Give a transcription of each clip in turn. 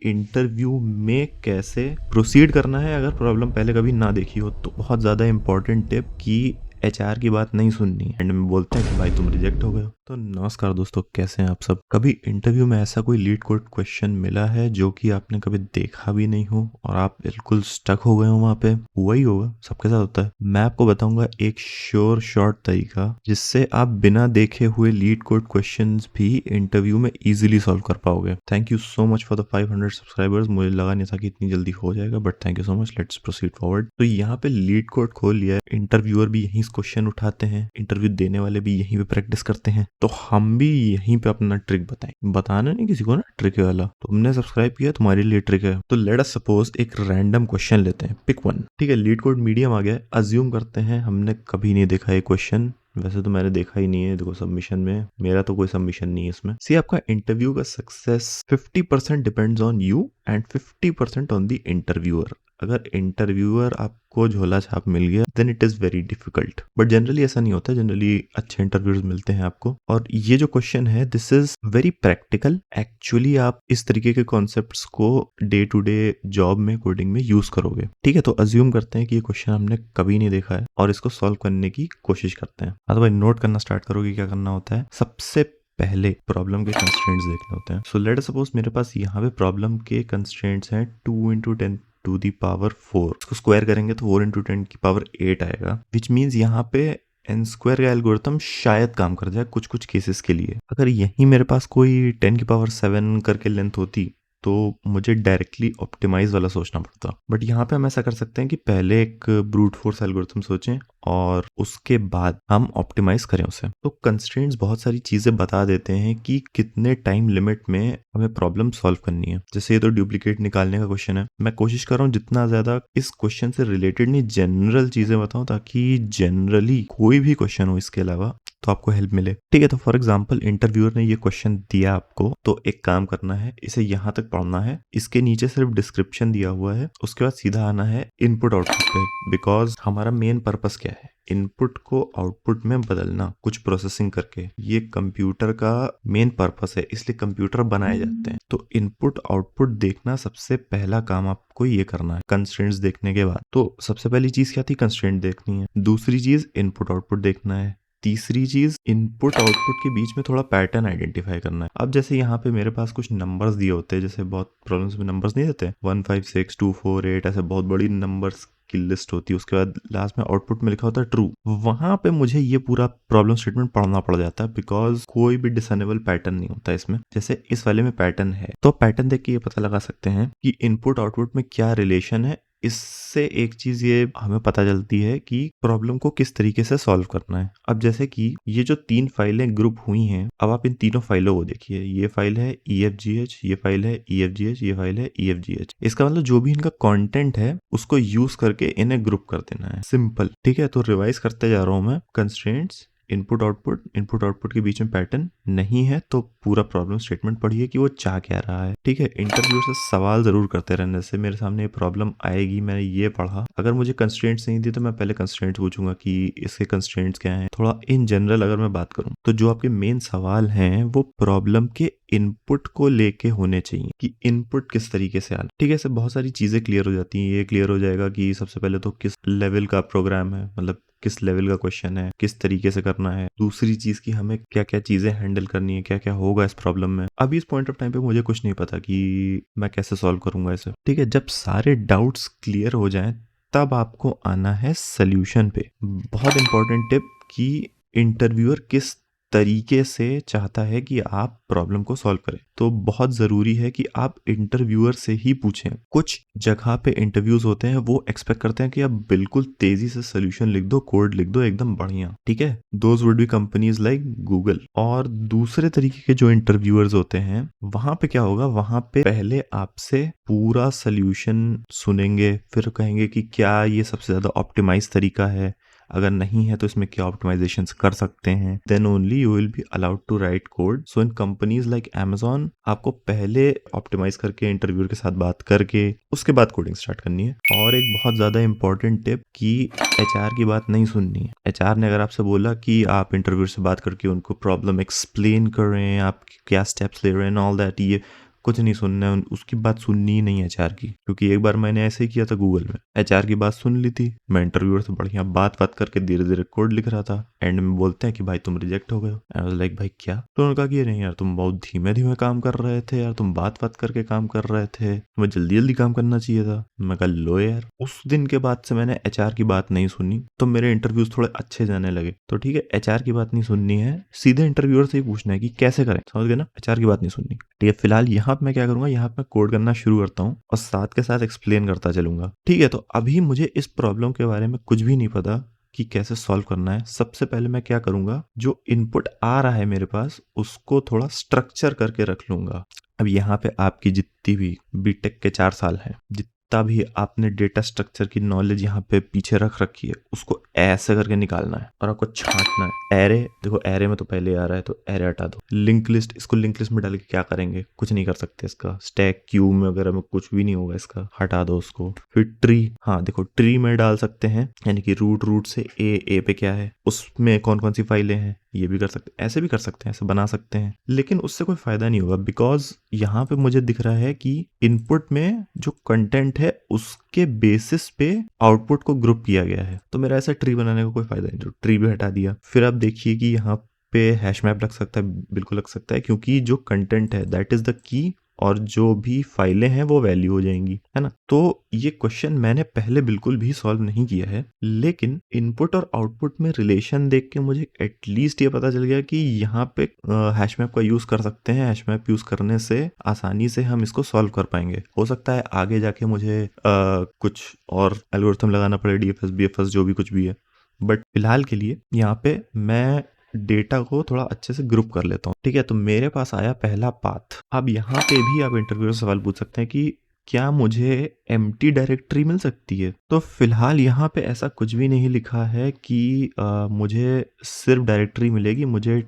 Interview में कैसे proceed करना है अगर प्रॉब्लम पहले कभी ना देखी हो तो। बहुत ज़्यादा इंपॉर्टेंट टिप कि एचआर की बात नहीं सुननी। एंड में बोलते हैं कि भाई तुम रिजेक्ट हो गए हो। तो नमस्कार दोस्तों, कैसे हैं आप सब। कभी इंटरव्यू में ऐसा कोई लीड कोड क्वेश्चन मिला है जो कि आपने कभी देखा भी नहीं हो और आप बिल्कुल स्टक हो गए हो वहां पे? हुआ ही होगा, सबके साथ होता है। मैं आपको बताऊंगा एक श्योर शॉर्ट तरीका जिससे आप बिना देखे हुए लीड कोड क्वेश्चंस भी इंटरव्यू में इजीली सॉल्व कर पाओगे। Thank you so much for the 500 subscribers. मुझे लगा नहीं था कि इतनी जल्दी हो जाएगा, but thank you so much. Let's proceed forward. तो यहाँ पे लीड कोड खोल लिया है, इंटरव्यूअर भी यहीं क्वेश्चन उठाते हैं, इंटरव्यू देने वाले भी यहीं पे प्रैक्टिस करते हैं, तो हम भी यहीं पे अपना ट्रिक बताएं। बताना नहीं किसी को ना ट्रिक वाला। तुमने सब्सक्राइब किया, तुम्हारे लिए ट्रिक है। तो लेट अस सपोज एक रैंडम क्वेश्चन लेते हैं, पिक वन। ठीक है, लीड कोड मीडियम आ गया। अज्यूम करते हैं हमने कभी नहीं देखा ये क्वेश्चन। वैसे तो मैंने देखा ही नहीं है, देखो सबमिशन में मेरा तो कोई सबमिशन नहीं है इसमें। सी आपका इंटरव्यू का success 50% depends on you and 50% on the interviewer. अगर इंटरव्यूअर आपको झोला छाप मिल गया then it is very difficult, but generally ऐसा नहीं होता। जनरली अच्छे इंटरव्यूज मिलते हैं आपको। और ये जो क्वेश्चन है this is very practical. Actually आप इस तरीके के कॉन्सेप्ट्स को डे टू डे जॉब में कोडिंग में यूज करोगे। ठीक है, तो अज्यूम करते हैं कि ये क्वेश्चन हमने कभी नहीं देखा है और इसको सॉल्व करने की कोशिश करते हैं। अथवा नोट करना स्टार्ट करोगे, क्या करना होता है। सबसे पहले प्रॉब्लम के कंस्ट्रेंट्स देखने होते हैं। सो लेट सपोज मेरे पास यहाँ पे प्रॉब्लम के कंस्ट्रेंट्स हैं 2 × 10 टू दी पावर 4। इसको स्क्वायर करेंगे तो 4 × 10 की पावर 8 आएगा, विच मीन्स यहाँ पे एन स्क्वायर का एल्गोरिथम शायद काम कर जाए कुछ कुछ केसेस के लिए। अगर यहीं मेरे पास कोई 10 की पावर 7 करके लेंथ होती तो मुझे डायरेक्टली ऑप्टिमाइज वाला सोचना पड़ता। बट यहाँ पे हम ऐसा कर सकते हैं कि पहले एक ब्रूट फोर्स एल्गोरिथम सोचें और उसके बाद हम ऑप्टिमाइज करें उसे। तो कंस्ट्रेंट्स बहुत सारी चीजें बता देते हैं कि कितने टाइम लिमिट में हमें प्रॉब्लम सॉल्व करनी है। जैसे ये तो डुप्लीकेट निकालने का क्वेश्चन है। मैं कोशिश कर रहा हूँ जितना ज्यादा इस क्वेश्चन से रिलेटेड नहीं जनरल चीजें बताऊं, ताकि जनरली कोई भी क्वेश्चन हो इसके अलावा तो आपको हेल्प मिले। ठीक है, तो फॉर एग्जांपल इंटरव्यूअर ने ये क्वेश्चन दिया आपको, तो एक काम करना है, इसे यहाँ तक पढ़ना है। इसके नीचे सिर्फ डिस्क्रिप्शन दिया हुआ है, उसके बाद सीधा आना है इनपुट आउटपुट पे। बिकॉज हमारा मेन पर्पस क्या है, इनपुट को आउटपुट में बदलना कुछ प्रोसेसिंग करके। ये कंप्यूटर का मेन पर्पस है, इसलिए कंप्यूटर बनाए जाते हैं। तो इनपुट आउटपुट देखना सबसे पहला काम आपको ये करना है कंस्ट्रेंट्स देखने के बाद। तो सबसे पहली चीज क्या थी, कंस्ट्रेंट देखनी है। दूसरी चीज इनपुट आउटपुट देखना है। तीसरी चीज इनपुट आउटपुट के बीच में थोड़ा पैटर्न आइडेंटिफाई करना है। अब जैसे यहाँ पे मेरे पास कुछ नंबर्स दिए होते हैं, जैसे बहुत प्रॉब्लम्स में नंबर्स नहीं देते, 1 5 6 2 4 8 ऐसे बहुत बड़ी नंबर्स की लिस्ट होती है। उसके बाद लास्ट में आउटपुट में लिखा होता है ट्रू। वहां पे मुझे ये पूरा प्रॉब्लम स्टेटमेंट पढ़ना पड़ जाता है, बिकॉज कोई भी डिसाइनेबल पैटर्न नहीं होता इसमें। जैसे इस वाले में पैटर्न है, तो पैटर्न देख के ये पता लगा सकते हैं कि इनपुट आउटपुट में क्या रिलेशन है। इससे एक चीज ये हमें पता चलती है कि प्रॉब्लम को किस तरीके से सॉल्व करना है। अब जैसे कि ये जो 3 फाइलें ग्रुप हुई हैं, अब आप इन तीनों फाइलों को देखिए। ये फाइल है EFGH, ये फाइल है EFGH, ये फाइल है EFGH। इसका मतलब जो भी इनका कंटेंट है उसको यूज करके इन्हें ग्रुप कर देना है, सिंपल। ठीक है, तो रिवाइज करते जा रहा हूं मैं। कंस्ट्रेंट्स, इनपुट आउटपुट के बीच में पैटर्न नहीं है, तो पूरा प्रॉब्लम स्टेटमेंट पढ़िए कि वो चाह क्या रहा है। ठीक है, इंटरव्यू से सवाल जरूर करते रहने से मेरे सामने प्रॉब्लम आएगी, मैंने ये पढ़ा, अगर मुझे कंस्ट्रेंट्स नहीं दी तो मैं पहले कंस्ट्रेंट्स पूछूंगा कि इसके कंस्ट्रेंट्स क्या हैं। थोड़ा इन जनरल अगर मैं बात करूं तो जो आपके मेन सवाल हैं वो प्रॉब्लम के इनपुट को लेके होने चाहिए कि इनपुट किस तरीके से आना। ठीक है, इससे बहुत सारी चीजें क्लियर हो जाती हैं। ये क्लियर हो जाएगा कि सबसे पहले तो किस लेवल का प्रोग्राम है, मतलब किस लेवल का क्वेश्चन है, किस तरीके से करना है। दूसरी चीज की हमें क्या क्या चीजें हैंडल करनी है, क्या क्या होगा इस प्रॉब्लम में। अभी इस पॉइंट ऑफ टाइम पे मुझे कुछ नहीं पता कि मैं कैसे सॉल्व करूंगा इसे। ठीक है, जब सारे डाउट्स क्लियर हो जाएं तब आपको आना है सोल्यूशन पे। बहुत इंपॉर्टेंट टिप कि इंटरव्यूअर किस तरीके से चाहता है कि आप प्रॉब्लम को सॉल्व करें, तो बहुत जरूरी है कि आप इंटरव्यूअर से ही पूछें। कुछ जगह पे इंटरव्यूज होते हैं वो एक्सपेक्ट करते हैं कि आप बिल्कुल तेजी से सोल्यूशन लिख दो, कोड लिख दो एकदम बढ़िया। ठीक है, those would be companies like Google. और दूसरे तरीके के जो इंटरव्यूअर्स होते हैं वहां पे क्या होगा, वहां पे पहले आपसे पूरा सोल्यूशन सुनेंगे, फिर कहेंगे कि क्या ये सबसे ज्यादा ऑप्टिमाइज तरीका है, अगर नहीं है तो इसमें क्या ऑप्टिमाइजेशन कर सकते हैं। Then only you will be allowed to write code. So in companies like Amazon आपको पहले ऑप्टिमाइज करके इंटरव्यूअर के साथ बात करके उसके बाद कोडिंग स्टार्ट करनी है। और एक बहुत ज्यादा इंपॉर्टेंट टिप कि HR की बात नहीं सुननी है। HR ने अगर आपसे बोला कि आप इंटरव्यूअर से बात करके उनको प्रॉब्लम एक्सप्लेन कर रहे हैं, आप क्या स्टेप्स ले रहे हैं, ऑल दैट, ये कुछ नहीं सुनना है, उसकी बात सुननी ही नहीं है एचआर की, क्योंकि एक बार मैंने ऐसे ही किया था गूगल में, एचआर की बात सुन ली थी, मैं इंटरव्यूअर से बढ़िया बात करके धीरे धीरे कोड लिख रहा था, एंड में बोलते हैं कि भाई तुम रिजेक्ट हो गए हो। आई वाज लाइक भाई क्या? तो उन्होंने कहा कि नहीं यार तुम बहुत धीमे धीमे काम कर रहे थे यार, तुम बात करके काम कर रहे थे, तुम्हें जल्दी जल्दी काम करना चाहिए था। मैं कहा लो यार। उस दिन के बाद से मैंने एचआर की बात नहीं सुनी, तो मेरे इंटरव्यूज थोड़े अच्छे जाने लगे। तो ठीक है, एचआर की बात नहीं सुननी है, सीधे इंटरव्यूअर से ही पूछना है कि कैसे करें, समझ गए ना? एचआर की बात नहीं सुननी। ठीक है, फिलहाल यहाँ पे मैं क्या करूंगा, यहाँ पे मैं कोड करना शुरू करता हूँ और साथ के साथ एक्सप्लेन करता चलूंगा। ठीक है, तो अभी मुझे इस प्रॉब्लम के बारे में कुछ भी नहीं पता कि कैसे सॉल्व करना है। सबसे पहले मैं क्या करूंगा, जो इनपुट आ रहा है मेरे पास उसको थोड़ा स्ट्रक्चर करके रख लूंगा। अब यहाँ पे आपकी जितनी भी बीटेक के 4 साल हैं, जितना भी आपने डेटा स्ट्रक्चर की नॉलेज यहाँ पे पीछे रख रखी है, उसको ऐसे करके निकालना है और आपको छांटना है। एरे देखो, एरे में तो पहले आ रहा है तो एरे हटा दो। लिंक लिस्ट, इसको लिंक लिस्ट में डाल के क्या करेंगे, कुछ नहीं कर सकते इसका। स्टैक क्यू में वगैरह में कुछ भी नहीं होगा इसका, हटा दो उसको। फिर ट्री, हाँ देखो ट्री में डाल सकते हैं, यानी कि रूट से ए पे क्या है, उसमें कौन कौन सी फाइलें हैं, ये भी कर सकते हैं। ऐसे भी कर सकते हैं, ऐसे बना सकते हैं, लेकिन उससे कोई फायदा नहीं होगा, बिकॉज यहाँ पे मुझे दिख रहा है कि इनपुट में जो कंटेंट है उसके बेसिस पे आउटपुट को ग्रुप किया गया है। तो मेरा ऐसा ट्री बनाने का कोई फायदा नहीं, तो ट्री भी हटा दिया। फिर आप देखिए कि यहाँ पे हैश मैप लग सकता है, बिल्कुल लग सकता है, क्योंकि जो कंटेंट है दैट इज द की, और जो भी फाइलें हैं वो वैल्यू हो जाएंगी, है ना? तो ये क्वेश्चन मैंने पहले बिल्कुल भी सॉल्व नहीं किया है, लेकिन इनपुट और आउटपुट में रिलेशन देख के मुझे एटलीस्ट ये पता चल गया कि यहाँ पे हैश मैप का यूज कर सकते हैं। हैश मैप यूज करने से आसानी से हम इसको सॉल्व कर पाएंगे। हो सकता है आगे जाके मुझे कुछ और एल्गोरिथम लगाना पड़े, डीएफएस बीएफएस जो भी कुछ भी है, बट फिलहाल के लिए यहाँ पे मैं डेटा को थोड़ा अच्छे से ग्रुप कर लेता हूँ। ठीक है, तो मेरे पास आया पहला पाथ। अब यहाँ पे भी आप इंटरव्यू से सवाल पूछ सकते हैं कि क्या मुझे एम्प्टी डायरेक्टरी मिल सकती है? तो फिलहाल यहाँ पे ऐसा कुछ भी नहीं लिखा है कि मुझे सिर्फ डायरेक्टरी मिलेगी, मुझे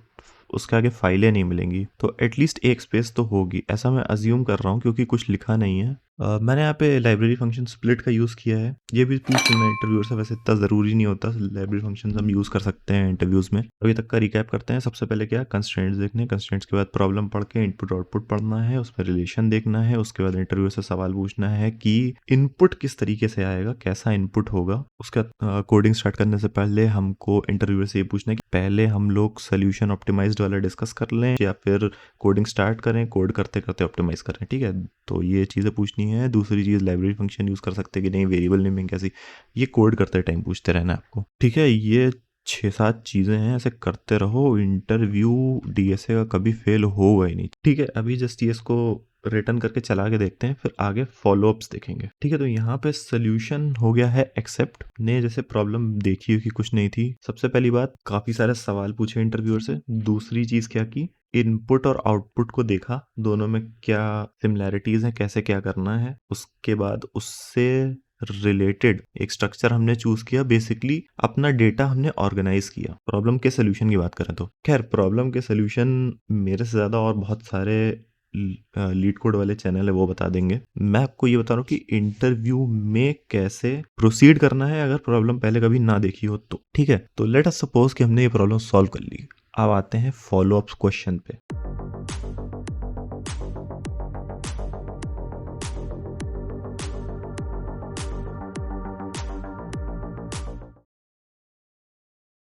उसके आगे फाइलें नहीं मिलेंगी। तो एटलीस्ट एक स्पेस तो होगी, ऐसा मैं अज्यूम कर रहा हूँ, क्योंकि कुछ लिखा नहीं है। मैंने यहाँ पे लाइब्रेरी फंक्शन स्प्लिट का यूज़ किया है। ये भी पूछ लेना इंटरव्यूअर से, वैसे इतना ज़रूरी नहीं होता, लाइब्रेरी फंक्शन हम यूज़ कर सकते हैं इंटरव्यूज़ में। अभी तक का रिकैप करते हैं। सबसे पहले क्या, कंस्ट्रेंट्स देखने, कंस्ट्रेंट्स के बाद प्रॉब्लम पढ़ के इनपुट आउटपुट पढ़ना है, उसमें रिलेशन देखना है, उसके बाद इंटरव्यूअर से सवाल पूछना है कि इनपुट किस तरीके से आएगा, कैसा इनपुट होगा। उसका कोडिंग स्टार्ट करने से पहले हमको इंटरव्यूअर से ये पूछना है कि पहले हम लोग सोल्यूशन ऑप्टिमाइज्ड वाला डिस्कस कर लें या फिर कोडिंग स्टार्ट करें, कोड करते करते ऑप्टिमाइज करें। ठीक है, तो ये चीज़ें पूछनी है। दूसरी चीज़, लाइब्रेरी फंक्शन यूज़ कर सकते हैं कि नहीं, वेरिएबल नेमिंग कैसी, ये कोड करते टाइम पूछते रहना है आपको। ठीक है, ये 6-7 चीज़ें हैं, ऐसे करते रहो, इंटरव्यू डीएसए का कभी फेल होगा ही नहीं। ठीक है, अभी जस्ट ये इसको रिटर्न करके चला के देखते हैं, फिर आगे फॉलोअप्स देखेंगे। ठीक है, तो यहाँ पे सोल्यूशन हो गया है एक्सेप्ट ने, जैसे प्रॉब्लम देखी हुई कि कुछ नहीं थी। सबसे पहली बात, काफ़ी सारे सवाल पूछे इंटरव्यूअर से। दूसरी चीज़ क्या की, इनपुट और आउटपुट को देखा, दोनों में क्या सिमिलैरिटीज हैं, कैसे क्या करना है। उसके बाद उससे रिलेटेड एक स्ट्रक्चर हमने चूज किया, बेसिकली अपना डेटा हमने ऑर्गेनाइज किया। प्रॉब्लम के सोल्यूशन की बात करें तो खैर, प्रॉब्लम के सोल्यूशन मेरे से ज़्यादा और बहुत सारे लीड कोड वाले चैनल है वो बता देंगे। मैं आपको ये बता रहा हूँ कि इंटरव्यू में कैसे प्रोसीड करना है अगर प्रॉब्लम पहले कभी ना देखी हो तो। ठीक है, तो लेट अस सपोज कि हमने ये प्रॉब्लम सॉल्व कर ली। अब आते हैं फॉलोअप्स क्वेश्चन पे।